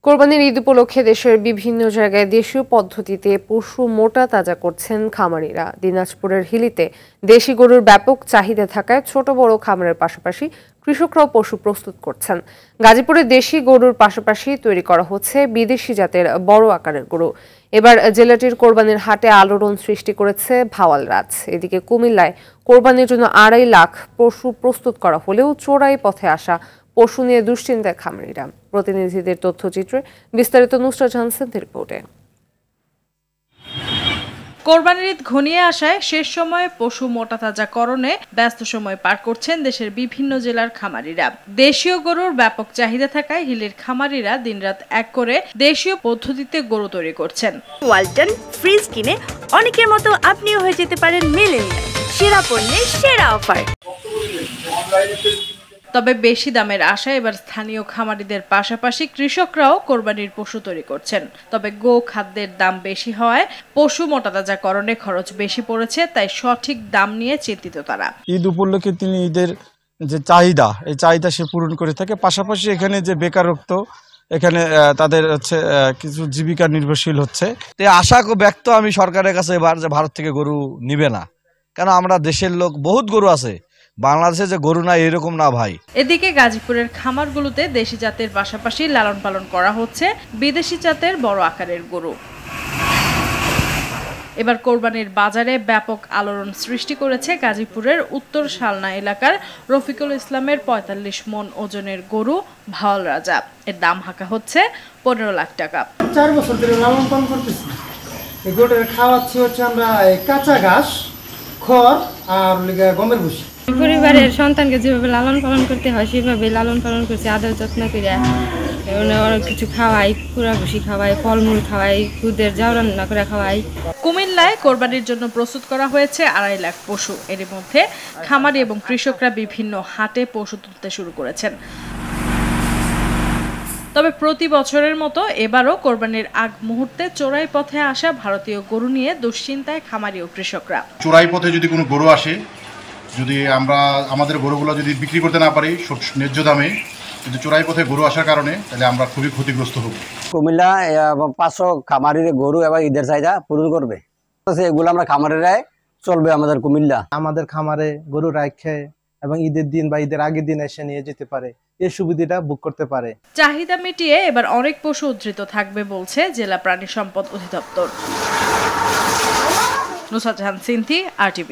কোরবানির ঈদ উপলক্ষে দেশের বিভিন্ন জায়গায় দেশীয় পদ্ধতিতে পশু মোটা তাজা করছেন খামারিরা। দিনাজপুরের হিলিতে দেশি গরুর ব্যাপক চাহিদা থাকায় ছোট বড় খামারের পাশাপাশি কৃষকরাও পশু প্রস্তুত করছেন। গাজীপুরে দেশি গরুর পাশাপাশি তৈরি করা হচ্ছে বিদেশি জাতের বড় আকারের গরু। এবার জেলাটির কোরবানির হাটে আলোড়ন সৃষ্টি করেছে ভাওয়াল রাজ। এদিকে কুমিল্লায় কোরবানির জন্য 2.5 লাখ পশু প্রস্তুত করা হলেও চোরাই পথে আসা পশু নিয়ে দুশ্চিন্তায় খামারিরা। প্রতিনিধিদের তথ্যচিত্রে বিস্তারিত নুসরাত জাহানের রিপোর্টে। কোরবানির ঈদ ঘনিয়ে আসায় শেষ সময়ে পশু মোটাতাজাকরণে ব্যস্ত সময় পার করছেন দেশের বিভিন্ন জেলার খামারিরা। দেশীয় গরুর ব্যাপক চাহিদা থাকায় হিলির খামারিরা দিনরাত এক করে দেশীয় পদ্ধতিতে গরু তৈরি করছেন। ওয়ালটন ফ্রিজ কিনে অনেকের মতো আপনিও হয়ে যেতে পারেন মিলেনিয়াল। সেরা পণ্যের সেরা অফার। তবে বেশি দামের আশায় এবার স্থানীয় খামারিদের পাশাপাশি কৃষকরাও কোরবানির পশু তৈরি করছেন। তবে গো খাদ্যের দাম বেশি হওয়ায় পশু মোটাতাজাকরণে খরচ বেশি পড়েছে, তাই সঠিক দাম নিয়ে চিন্তিত তারা। ঈদ উপলক্ষে তিনি ঈদের যে চাহিদা, এই চাহিদা সে পূরণ করে থাকে। পাশাপাশি এখানে যে বেকারত্ব, এখানে তাদের হচ্ছে কিছু জীবিকা নির্ভরশীল হচ্ছে। আশা ব্যক্ত আমি সরকারের কাছে এবার যে ভারত থেকে গরু নিবে না, কেন আমরা দেশের লোক বহুত গরু আছে, বাংলাদেশে যে গরু না এরকম না ভাই। এদিকে গাজীপুরের খামারগুলোতে দেশি জাতের পাশাপাশি লালন পালন করা হচ্ছে বিদেশি জাতের বড় আকারের গরু। এবার কোরবানির বাজারে ব্যাপক আলোড়ন সৃষ্টি করেছে গাজীপুরের উত্তর শালনা এলাকার রফিকুল ইসলামের 45 মন ওজনের গরু ভাওয়াল রাজা। এর দাম হাঁকা হচ্ছে 15 লাখ টাকা। 4 বছর ধরে লালন পালন করতেছি। এই গরুটাকে খাওয়াচ্ছি হচ্ছে আমরা কাঁচা ঘাস, খড় আর গমের ভুসি। পরিবারের সন্তানকে যেভাবে লালন পালন করতে হয় সেভাবে লালন পালন করছি, আদর যত্ন করে কিছু খাওয়াই, পুরা ভুসি খাওয়াই, ফলমূল খাওয়াই, দুধের জাউ রান্না করে খাওয়াই। কুমিল্লায় কোরবানির জন্য প্রস্তুত করা হয়েছে 2.5 লাখ পশু। এর মধ্যে খামারি এবং কৃষকরা বিভিন্ন হাটে পশু তুলতে শুরু করেছেন। তবে প্রতি বছরের মতো এবারও কোরবানির আগ মুহূর্তে চোরাই পথে আসা ভারতীয় গরু নিয়ে দুশ্চিন্তায় খামারি ও কৃষকরা। চোরাই পথে যদি কোনো গরু আসে, যদি আমরা আমাদের গরুগুলো যদি বিক্রি করতে না পারি ন্যায্য দামে, কিন্তু চোরাই পথে গরু আসার কারণে, তাহলে আমরা খুবই ক্ষতিগ্রস্ত হব। কুমিল্লা 500 খামারির গরু এবার ঈদের চাহিদা পূরণ করবে। এগুলো আমরা খামারিরাই চলবে আমাদের কুমিল্লা। আমাদের খামারে গরু রাখে এবং ঈদের দিন বা ঈদের আগের দিন এসে নিয়ে যেতে পারে, এই সুবিধাটা বুক করতে পারে। চাহিদা মিটিয়ে এবার অনেক পশু উদ্ধৃত থাকবে বলছে জেলা প্রাণী সম্পদ অধিদপ্তর। নুসরাত জাহান, RTV।